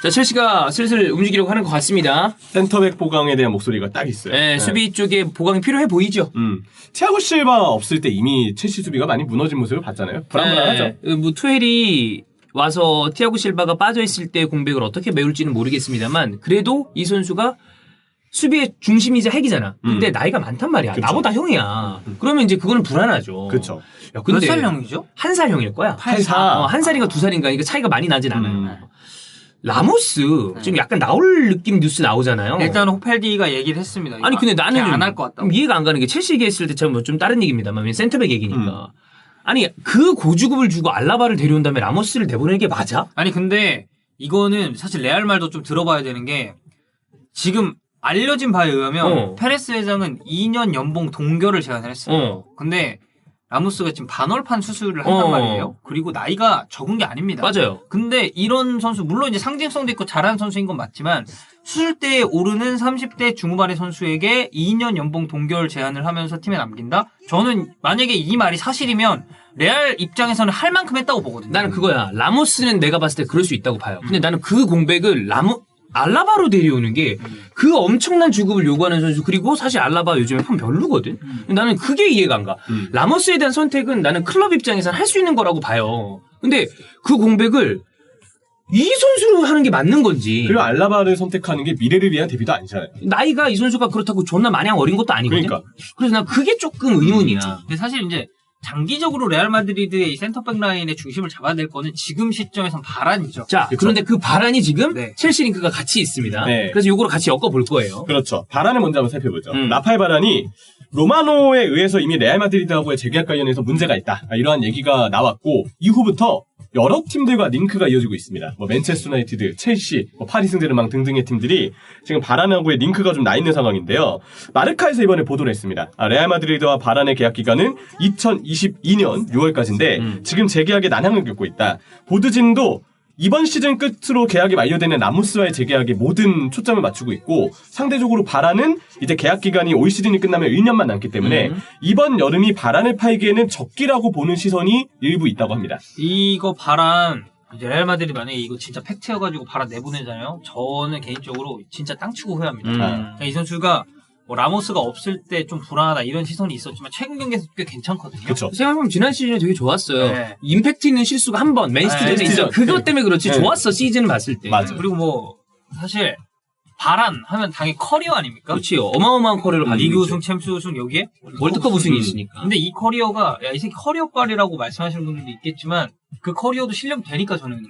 자, 첼시가 슬슬 움직이려고 하는 것 같습니다. 센터백 보강에 대한 목소리가 딱 있어요. 네, 수비 쪽에 보강이 필요해 보이죠. 티아고 실바 없을 때 이미 첼시 수비가 많이 무너진 모습을 봤잖아요. 불안불안하죠. 네, 뭐 투헬이 와서 티아고 실바가 빠져있을 때 공백을 어떻게 메울지는 모르겠습니다만 그래도 이 선수가 수비의 중심이자 핵이잖아. 근데 나이가 많단 말이야. 그쵸. 나보다 형이야. 그러면 이제 그거는 불안하죠. 그렇죠. 야, 몇 살 형이죠? 1살 형일 거야. 8사. 1살인가 2살인가 이거 차이가 많이 나진 않아요. 라모스 지금 약간 나올 느낌 뉴스 나오잖아요. 일단 호펠디가 얘기를 했습니다. 아니 근데 나는 안 할 것 같다고. 이해가 안 가는 게 첼시 얘기했을 때 좀 다른 얘기입니다만 센터백 얘기니까. 아니 그 고주급을 주고 알라바를 데려온 다음에 라모스를 내보내는 게 맞아? 아니 근데 이거는 사실 레알 말도 좀 들어봐야 되는 게 지금 알려진 바에 의하면 페레스 회장은 2년 연봉 동결을 제안을 했어요. 근데 라모스가 지금 반월판 수술을 한단 말이에요. 그리고 나이가 적은 게 아닙니다. 맞아요. 근데 이런 선수 물론 이제 상징성도 있고 잘하는 선수인 건 맞지만 수술대에 오르는 30대 중후반의 선수에게 2년 연봉 동결 제안을 하면서 팀에 남긴다? 저는 만약에 이 말이 사실이면 레알 입장에서는 할 만큼 했다고 보거든요. 나는 그거야. 라모스는 내가 봤을 때 그럴 수 있다고 봐요. 근데 나는 그 공백을 알라바로 데려오는 게 그 엄청난 주급을 요구하는 선수 그리고 사실 알라바 요즘에 편 별로거든. 나는 그게 이해가 안 가. 라모스에 대한 선택은 나는 클럽 입장에서는 할 수 있는 거라고 봐요. 근데 그 공백을 이 선수로 하는 게 맞는 건지. 그리고 알라바를 선택하는 게 미래를 위한 대비도 아니잖아요. 나이가 이 선수가 그렇다고 존나 마냥 어린 것도 아니거든. 그러니까. 그래서 난 그게 조금 의문이야. 근데 사실 이제 장기적으로 레알 마드리드의 이 센터백 라인의 중심을 잡아야 될 거는 지금 시점에선 바란이죠. 자, 그쵸. 그런데 그 바란이 지금 네. 첼시 링크가 같이 있습니다. 네. 그래서 요거를 같이 엮어볼 거예요. 그렇죠. 바란을 먼저 한번 살펴보죠. 라파엘 바란이 로마노에 의해서 이미 레알 마드리드하고의 재계약 관련해서 문제가 있다. 이러한 얘기가 나왔고 이후부터 여러 팀들과 링크가 이어지고 있습니다. 뭐 맨체스터 유나이티드, 첼시, 파리 생제르맹 등등의 팀들이 지금 바란하고의 링크가 좀 나 있는 상황인데요. 마르카에서 이번에 보도를 했습니다. 레알 마드리드와 바란의 계약 기간은 2022년 6월까지인데 지금 재계약에 난항을 겪고 있다. 보드진도 이번 시즌 끝으로 계약이 만료되는 라모스와의 재계약에 모든 초점을 맞추고 있고 상대적으로 바란은 이제 계약 기간이 올 시즌이 끝나면 1년만 남기 때문에 이번 여름이 바란을 팔기에는 적기라고 보는 시선이 일부 있다고 합니다. 이거 바란 이제 레알 마드리드 만약에 이거 진짜 팩트여가지고 바란 내보내잖아요. 저는 개인적으로 진짜 땅 치고 후회합니다. 그러니까 이 선수가 뭐 라모스가 없을 때 좀 불안하다 이런 시선이 있었지만 최근 경기에서 꽤 괜찮거든요. 그렇죠. 생각해보면 지난 시즌에 되게 좋았어요. 네. 임팩트 있는 실수가 한 번 맨시티전에 있어. 그것 때문에 그렇지. 네. 좋았어 시즌을 봤을 때. 맞아. 그리고 뭐 사실 바란 하면 당연히 커리어 아닙니까? 그렇지. 어마어마한 커리어를 가지고 리그 있죠. 우승, 챔스 우승 여기에 월드컵 우승이 있으니까. 근데 이 커리어가 야 이 새끼 커리어빨이라고 말씀하시는 분들도 있겠지만 그 커리어도 실력 되니까 저는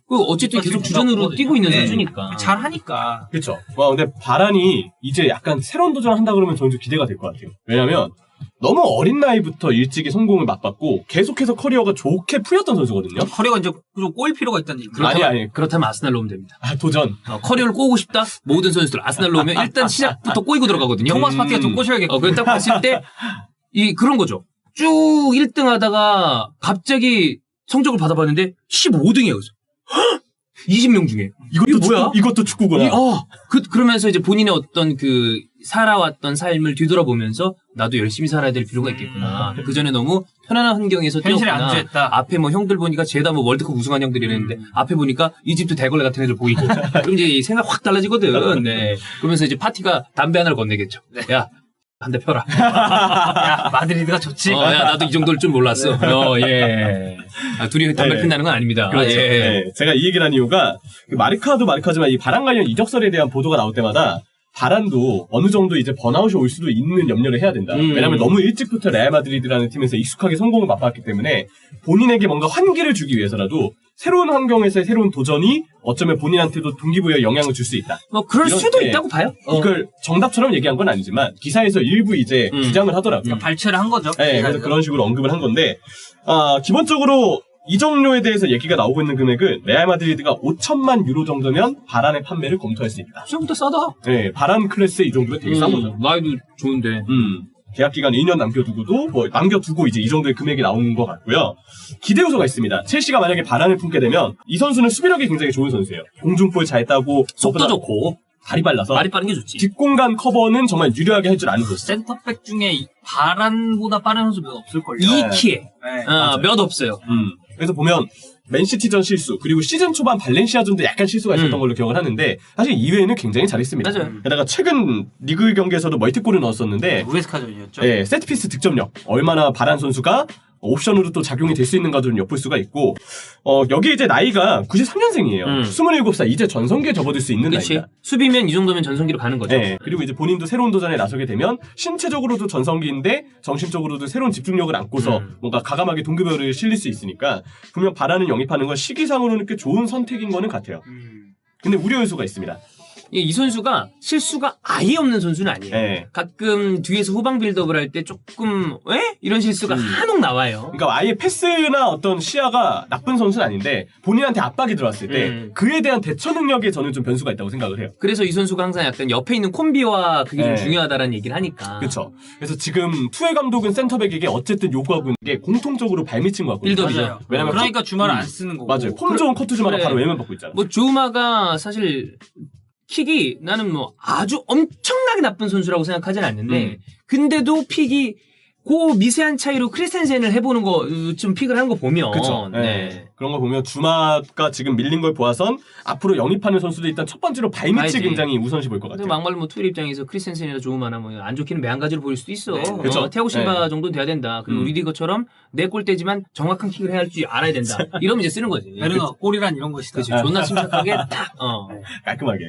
그 어쨌든 계속 주전으로 뛰고 있는 네. 선수니까. 잘하니까. 그렇죠. 근데 바란이 이제 약간 새로운 도전을 한다 그러면 저는 좀 기대가 될 것 같아요. 왜냐면 너무 어린 나이부터 일찍이 성공을 맛봤고 계속해서 커리어가 좋게 풀렸던 선수거든요. 커리어가 이제 좀 꼬일 필요가 있다는 얘기. 아니. 그렇다면 아스날로 오면 됩니다. 도전. 커리어를 꼬고 싶다? 모든 선수들 아스날로 오면 일단 시작부터 꼬이고 들어가거든요. 토마스 파티가 좀 꼬셔야겠고. 그딱 봤을 때 그런 거죠. 쭉 1등 하다가 갑자기 성적을 받아봤는데 15등이에요. 20명 중에. 이것도 뭐야? 이것도 축구구나. 그러면서 이제 본인의 어떤 그 살아왔던 삶을 뒤돌아보면서 나도 열심히 살아야 될 필요가 있겠구나. 그 전에 너무 편안한 환경에서 현실에 뛰었구나. 안주했다. 앞에 뭐 형들 보니까 죄다 뭐 월드컵 우승한 형들이랬는데 앞에 보니까 이집트 대걸레 같은 애들 보이고. 그럼 이제 생각 확 달라지거든. 네. 그러면서 이제 파티가 담배 하나를 건네겠죠. 야. 한 대 펴라. 야, 마드리드가 좋지. 야, 나도 이 정도일 줄 몰랐어. 예. 둘이 담배 핀다는 건 아닙니다. 그렇죠. 예. 네. 제가 이 얘기를 한 이유가 마르카도 마르카지만 이 바란 관련 이적설에 대한 보도가 나올 때마다 바란도 어느 정도 이제 번아웃이 올 수도 있는 염려를 해야 된다. 왜냐하면 너무 일찍부터 레알 마드리드라는 팀에서 익숙하게 성공을 맛봤기 때문에 본인에게 뭔가 환기를 주기 위해서라도 새로운 환경에서의 새로운 도전이 어쩌면 본인한테도 동기부여에 영향을 줄 수 있다. 뭐 그럴 수도 있다고 봐요. 이걸 정답처럼 얘기한 건 아니지만 기사에서 일부 이제 주장을 하더라고요. 발췌를 한 거죠. 네, 그래서 그런 식으로 언급을 한 건데 기본적으로 이적료에 대해서 얘기가 나오고 있는 금액은 레알 마드리드가 5천만 유로 정도면 바란의 판매를 검토할 수 있다. 생각보다 싸다. 네, 바란 클래스 이 정도면 되게 싼 거죠. 나이도 좋은데. 계약 기간 2년 남겨두고 이제 이 정도의 금액이 나오는 것 같고요. 기대 요소가 있습니다. 첼시가 만약에 바란을 품게 되면 이 선수는 수비력이 굉장히 좋은 선수예요. 공중볼 잘 따고 속도 좋고 발이 빨라서 말이 빠른 게 좋지. 뒷공간 커버는 정말 유려하게 할 줄 아는 선수. 센터백 중에 바란보다 빠른 선수 몇 없을걸요. 이 키에 네. 몇 없어요. 그래서 보면 맨시티전 실수, 그리고 시즌 초반 발렌시아전도 약간 실수가 있었던 걸로 기억을 하는데 사실 이외에는 굉장히 잘했습니다. 맞아요. 게다가 최근 리그 경기에서도 멀티골을 넣었었는데 우에스카전이었죠. 네, 세트피스 득점력 얼마나 바란 선수가 옵션으로 또 작용이 될 수 있는가 좀 엿볼 수가 있고 여기 이제 나이가 93년생이에요. 27살 이제 전성기에 접어들 수 있는 그치. 나이다. 수비면 이 정도면 전성기로 가는 거죠. 네, 그리고 이제 본인도 새로운 도전에 나서게 되면 신체적으로도 전성기인데 정신적으로도 새로운 집중력을 안고서 뭔가 과감하게 동급별을 실릴 수 있으니까 분명 바란을 영입하는 건 시기상으로는 꽤 좋은 선택인 거는 같아요. 근데 우려 요소가 있습니다. 이 선수가 실수가 아예 없는 선수는 아니에요. 네. 가끔 뒤에서 후방 빌드업을 할 때 조금 이런 실수가 한혹 나와요. 그러니까 아예 패스나 어떤 시야가 나쁜 선수는 아닌데 본인한테 압박이 들어왔을 때 그에 대한 대처 능력에 저는 좀 변수가 있다고 생각을 해요. 그래서 이 선수가 항상 약간 옆에 있는 콤비와 그게 좀 네. 중요하다라는 얘기를 하니까. 그렇죠. 그래서 지금 투엘 감독은 센터백에게 어쨌든 요구하고 있는 게 공통적으로 발밑인 것 같거든요. 빌드업이죠. 맞아요. 왜냐면 그러니까 주말을 안 쓰는 거고. 맞아요. 폼 좋은 커트즈마가 그래. 바로 외면 받고 있잖아. 뭐 조우마가 사실 킥이 나는 뭐 아주 엄청나게 나쁜 선수라고 생각하진 않는데 근데도 픽이 그 미세한 차이로 크리스텐센을 해보는 거 좀 픽을 한 거 보면 그렇죠. 네. 그런 거 보면 주마가 지금 밀린 걸 보아선 앞으로 영입하는 선수도 일단 첫 번째로 발밑이 봐야지. 굉장히 우선시 보일 것 근데 같아요. 막말로 뭐 투일 입장에서 크리스텐센이나 조우마나 뭐 안 좋기는 매한가지로 보일 수도 있어. 네. 그쵸. 태고 실바 정도는 돼야 된다. 그리고 리디거처럼 내 골대지만 정확한 킥을 해야 할 줄 알아야 된다. 이러면 이제 쓰는 거지. 베르너 골이란 이런 것이다. 그치. 존나 침착하게 딱. 깔끔하게.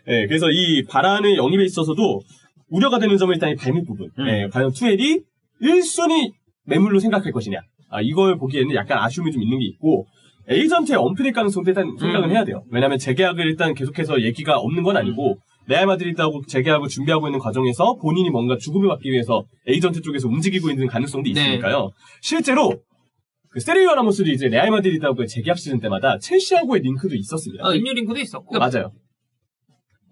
네, 그래서 이 바란의 영입에 있어서도 우려가 되는 점은 일단 이 발밑 부분. 네, 과연 투엘이 1순위 매물로 생각할 것이냐. 이걸 보기에는 약간 아쉬움이 좀 있는 게 있고 에이전트의 언필일 가능성도 일단 생각은 해야 돼요. 왜냐하면 재계약을 일단 계속해서 얘기가 없는 건 아니고 레알 마드리드하고 재계약을 준비하고 있는 과정에서 본인이 뭔가 주급을 받기 위해서 에이전트 쪽에서 움직이고 있는 가능성도 있으니까요. 실제로 그 세르히오 라모스도 이제 레알 마드리드하고의 재계약 시즌 때마다 첼시하고의 링크도 있었습니다. 인류 링크도 있었고. 맞아요.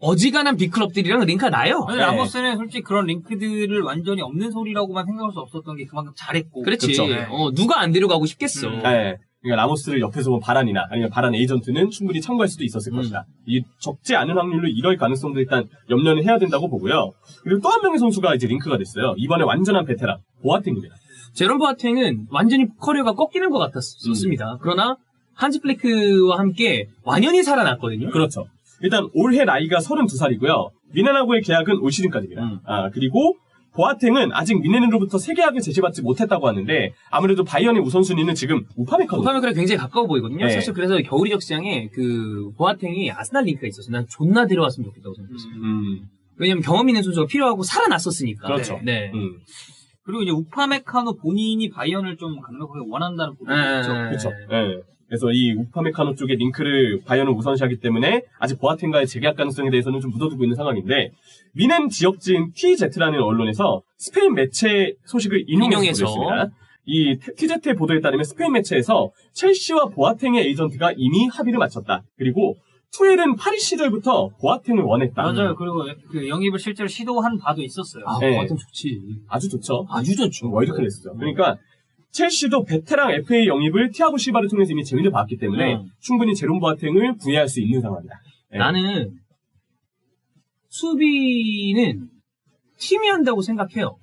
어지간한 빅클럽들이랑 링크가 나요. 아니, 라모스는 솔직히 그런 링크들을 완전히 없는 소리라고만 생각할 수 없었던 게 그만큼 잘했고. 그렇지. 그쵸. 네. 누가 안 데려가고 싶겠어. 네. 그러니까 라모스를 옆에서 본 바란이나 아니면 바란 에이전트는 충분히 참고할 수도 있었을 것이다. 이 적지 않은 확률로 이럴 가능성도 일단 염려는 해야 된다고 보고요. 그리고 또 한 명의 선수가 이제 링크가 됐어요. 이번에 완전한 베테랑 보아팅입니다. 제롬 보아탱은 완전히 커리어가 꺾이는 것 같았었습니다. 그러나 한지 플레크와 함께 완연히 살아났거든요. 그렇죠. 일단 올해 나이가 32살이고요. 미넨하고의 계약은 올 시즌까지입니다. 그리고 보아탱은 아직 미넨으로부터 새 계약을 제시받지 못했다고 하는데 아무래도 바이언의 우선순위는 지금 우파메카노. 우파메카노 굉장히 가까워 보이거든요. 네. 사실 그래서 겨울 이적 시장에 그 보아탱이 아스날 링크가 있었어요. 난 존나 데려왔으면 좋겠다고 생각했어요. 왜냐면 경험 있는 선수가 필요하고 살아났었으니까. 그렇죠. 네. 그리고 이제 우파메카노 본인이 바이언을 좀 강력하게 원한다는 보도도 있죠. 그렇죠. 네. 그래서 이 우파메카노 쪽의 링크를 바이언을 우선시하기 때문에 아직 보아탱과의 재계약 가능성에 대해서는 좀 묻어두고 있는 상황인데 미넨 지역지인 TZ라는 언론에서 스페인 매체 소식을 인용해서 보도했습니다. 이 TZ의 보도에 따르면 스페인 매체에서 첼시와 보아탱의 에이전트가 이미 합의를 마쳤다. 그리고 투엘은 파리 시절부터 보아탱을 원했다. 맞아요. 그리고 그 영입을 실제로 시도한 바도 있었어요. 아, 네. 보아탱 좋지. 아주 좋죠. 아주 좋죠. 월드 클래스죠. 그러니까 첼시도 베테랑 FA 영입을 티아고 실바를 통해서 이미 재미를 봤기 때문에 충분히 제롬 보아탱을 구애할 수 있는 상황이다. 네. 나는 수비는 팀이 한다고 생각해요.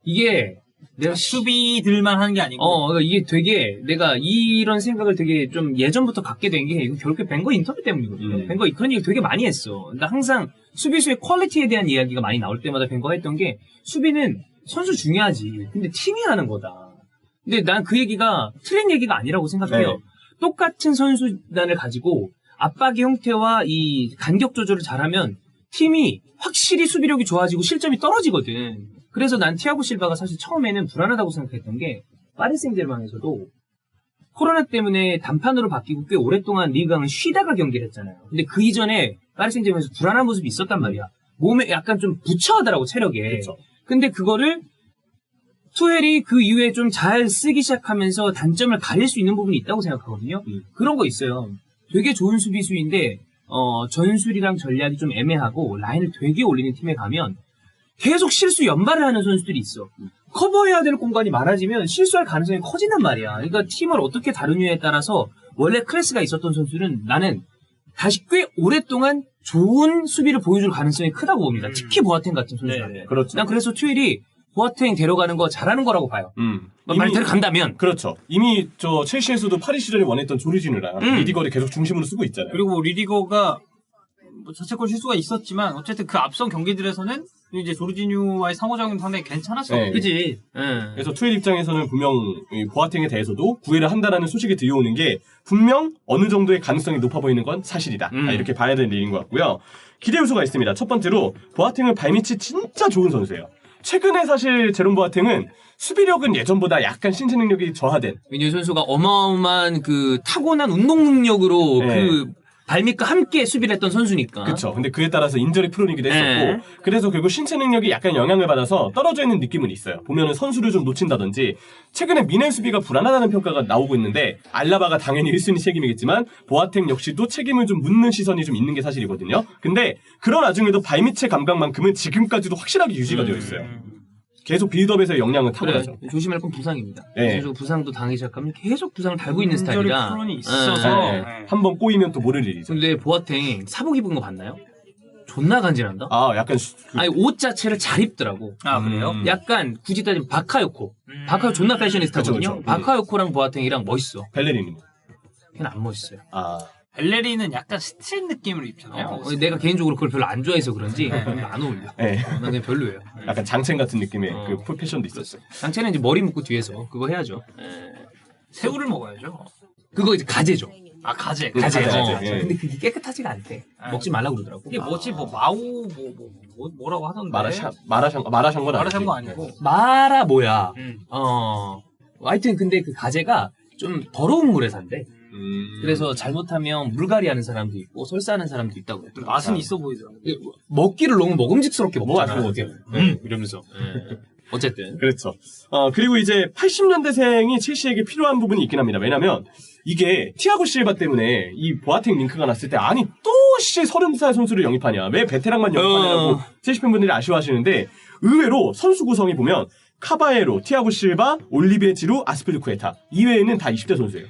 이게 내가 수비들만 하는 게 아니고. 그러니까 이게 되게 내가 이런 생각을 되게 좀 예전부터 갖게 된 게 이거 결국에 벵거 인터뷰 때문이거든요. 벵거 그런 얘기 되게 많이 했어. 나 항상 수비수의 퀄리티에 대한 이야기가 많이 나올 때마다 벵거가 했던 게 수비는 선수 중요하지. 근데 팀이 하는 거다. 근데 난 그 얘기가 틀린 얘기가 아니라고 생각해요. 네. 똑같은 선수단을 가지고 압박의 형태와 이 간격 조절을 잘하면 팀이 확실히 수비력이 좋아지고 실점이 떨어지거든. 그래서 난 티아고 실바가 사실 처음에는 불안하다고 생각했던 게 파리 생제르맹에서도 코로나 때문에 단판으로 바뀌고 꽤 오랫동안 리그강을 쉬다가 경기를 했잖아요. 근데 그 이전에 파리 생제르맹에서 불안한 모습이 있었단 말이야. 몸에 약간 좀 부처하더라고 체력에. 그렇죠. 근데 그거를 투엘이 그 이후에 좀 잘 쓰기 시작하면서 단점을 가릴 수 있는 부분이 있다고 생각하거든요. 그런 거 있어요. 되게 좋은 수비수인데 전술이랑 전략이 좀 애매하고 라인을 되게 올리는 팀에 가면 계속 실수 연발을 하는 선수들이 있어. 커버해야 될 공간이 많아지면 실수할 가능성이 커진단 말이야. 그러니까 팀을 어떻게 다루느냐에 따라서 원래 클래스가 있었던 선수는 나는 다시 꽤 오랫동안 좋은 수비를 보여줄 가능성이 크다고 봅니다. 특히 보아탱 같은 선수라면. 그렇죠. 난 그래서 투엘이 보아탱 데려가는 거 잘하는 거라고 봐요. 말 데려간다면. 그렇죠. 이미 저 첼시에서도 파리 시절에 원했던 조르지누랑 리디거를 계속 중심으로 쓰고 있잖아요. 그리고 리디거가 뭐 자책골 실수가 있었지만 어쨌든 그 앞선 경기들에서는 이제 조르지뉴와의 상호작용 상당히 괜찮았어. 네. 그지. 그래서 투엘 입장에서는 분명 이 보아탱에 대해서도 구애를 한다라는 소식이 들려오는 게 분명 어느 정도의 가능성이 높아 보이는 건 사실이다. 이렇게 봐야 되는 일인 것 같고요. 기대 요소가 있습니다. 첫 번째로 보아탱은 발밑이 진짜 좋은 선수예요. 최근에 사실 제롬 보아탱은 수비력은 예전보다 약간 신체 능력이 저하된. 이 선수가 어마어마한 그 타고난 운동 능력으로 네. 그 발밑과 함께 수비를 했던 선수니까. 그렇죠. 근데 그에 따라서 인저리 프론이기도 했었고 그래서 결국 신체 능력이 약간 영향을 받아서 떨어져 있는 느낌은 있어요. 보면은 선수를 좀 놓친다든지 최근에 미넨 수비가 불안하다는 평가가 나오고 있는데 알라바가 당연히 1순위 책임이겠지만 보아탱 역시도 책임을 좀 묻는 시선이 좀 있는 게 사실이거든요. 근데 그런 와중에도 발밑의 감각만큼은 지금까지도 확실하게 유지가 되어 있어요. 계속 빌드업에서의 역량은 탁월하죠. 조심할 건 부상입니다. 네. 이 선수가 부상도 당하기 시작하면 계속 부상을 달고 있는 스타일이라. 프론이 있어서 한번 꼬이면 또 모를 일이죠. 근데 보아탱 사복 입은 거 봤나요? 존나 간지난다. 아, 약간 아니 옷 자체를 잘 입더라고. 아 그래요? 약간 굳이 따지면 바카요코. 바카요 존나 패셔니스타거든요. 그쵸, 그쵸. 바카요코랑 보아탱이랑 멋있어. 벨레리님. 걔는 안 멋있어요. 아, 벨레리는 약간 스트릿 느낌으로 입잖아요. 내가 개인적으로 그걸 별로 안 좋아해서 그런지 안 어울려. 네. 난 그냥 별로예요. 약간 장첸 같은 느낌의 그 패션도 있었어요. 상체는 이제 머리 묶고 뒤에서 그거 해야죠. 새우를 먹어야죠. 그거 이제 가재죠. 아 가재. 가재. 가재. 예. 근데 그게 깨끗하지가 않대. 먹지 말라고 그러더라고. 이게 뭐지 뭐 마우 뭐라고 하던데. 마라샹궈는 마라샹궈 아니고. 마라 뭐야? 음. 하여튼 근데 그 가재가 좀 더러운 물에 산대. 그래서 잘못하면 물갈이 하는 사람도 있고 설사하는 사람도 있다고 그래. 맛은 있어 보이더라고. 먹기를 너무 먹음직스럽게 먹잖아. 뭐 맛있는 이러면서. 어쨌든. 그렇죠. 그리고 이제 80년대생이 첼시에게 필요한 부분이 있긴 합니다. 왜냐면 이게 티아고 실바 때문에 이 보아탱 링크가 났을 때 아니 또 30살 선수를 영입하냐. 왜 베테랑만 영입하냐고 첼시 팬분들이 아쉬워하시는데 의외로 선수 구성이 보면 카바에로, 티아고 실바, 올리비에 지루, 아스필리쿠에타 이외에는 다 20대 선수예요.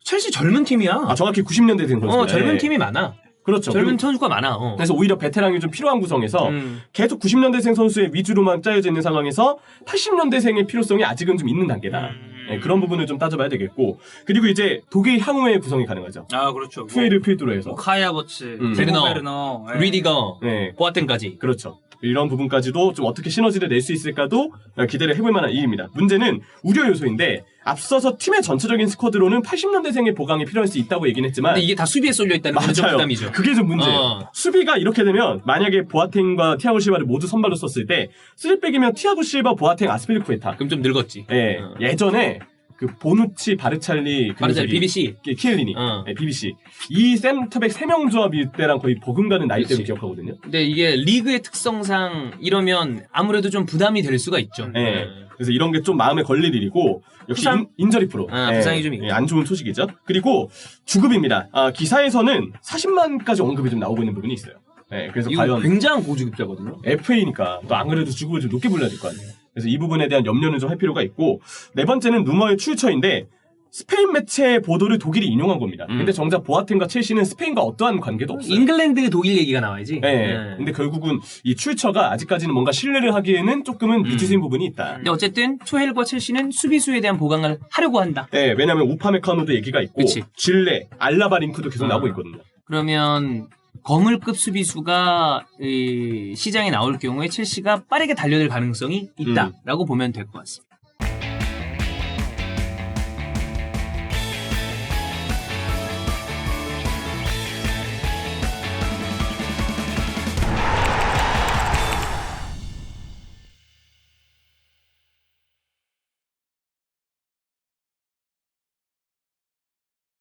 첼시 젊은 팀이야. 아, 정확히 90년대생 선수. 젊은 팀이 많아. 그렇죠. 젊은 선수가 많아. 그래서 오히려 베테랑이 좀 필요한 구성에서 계속 90년대생 선수의 위주로만 짜여져 있는 상황에서 80년대생의 필요성이 아직은 좀 있는 단계다. 네, 그런 부분을 좀 따져봐야 되겠고 그리고 이제 독일 향후의 구성이 가능하죠. 아 그렇죠. 투에를 필두로 해서. 카야버츠, 베르너, 리디거, 네. 보아탱까지. 그렇죠. 이런 부분까지도 좀 어떻게 시너지를 낼 수 있을까도 기대를 해볼 만한 일입니다. 문제는 우려 요소인데 앞서서 팀의 전체적인 스쿼드로는 80년대생의 보강이 필요할 수 있다고 얘기는 했지만 근데 이게 다 수비에 쏠려 있다는 게 좀 맞아요. 부담이죠. 그게 좀 문제예요. 수비가 이렇게 되면 만약에 보아탱과 티아고 실바를 모두 선발로 썼을 때 3백이면 티아고 실바, 보아탱, 아스필리쿠에타. 그럼 좀 늙었지. 예, 예전에 그 보누치, 바르찰리, 바르찰리, BBC. 키엘리니, BBC 이 센터백 3명 조합일 때랑 거의 버금가는 나이대로 기억하거든요. 근데 이게 리그의 특성상 이러면 아무래도 좀 부담이 될 수가 있죠. 예. 그래서 이런 게 좀 마음에 걸릴 일이고 역시 부상? 인저리 프로. 부상이 좀 있죠. 안 좋은 소식이죠. 그리고 주급입니다. 기사에서는 40만까지 언급이 좀 나오고 있는 부분이 있어요. 네, 그래서 이거 과연 굉장한 고주급자거든요. FA니까 또 안 그래도 주급을 좀 높게 불러야 될 거 아니에요. 그래서 이 부분에 대한 염려는 좀 할 필요가 있고 네 번째는 루머의 출처인데 스페인 매체의 보도를 독일이 인용한 겁니다. 근데 정작 보아탱과 첼시는 스페인과 어떠한 관계도 없어요. 잉글랜드 독일 얘기가 나와야지. 네. 근데 결국은 이 출처가 아직까지는 뭔가 신뢰를 하기에는 조금은 미지수인 부분이 있다. 근데 어쨌든 투헬과 첼시는 수비수에 대한 보강을 하려고 한다. 네, 왜냐하면 우파메카노도 얘기가 있고 그치. 질레, 알라바 링크도 계속 나오고 있거든요. 그러면 거물급 수비수가 시장에 나올 경우에 첼시가 빠르게 달려들 가능성이 있다라고 보면 될 것 같습니다.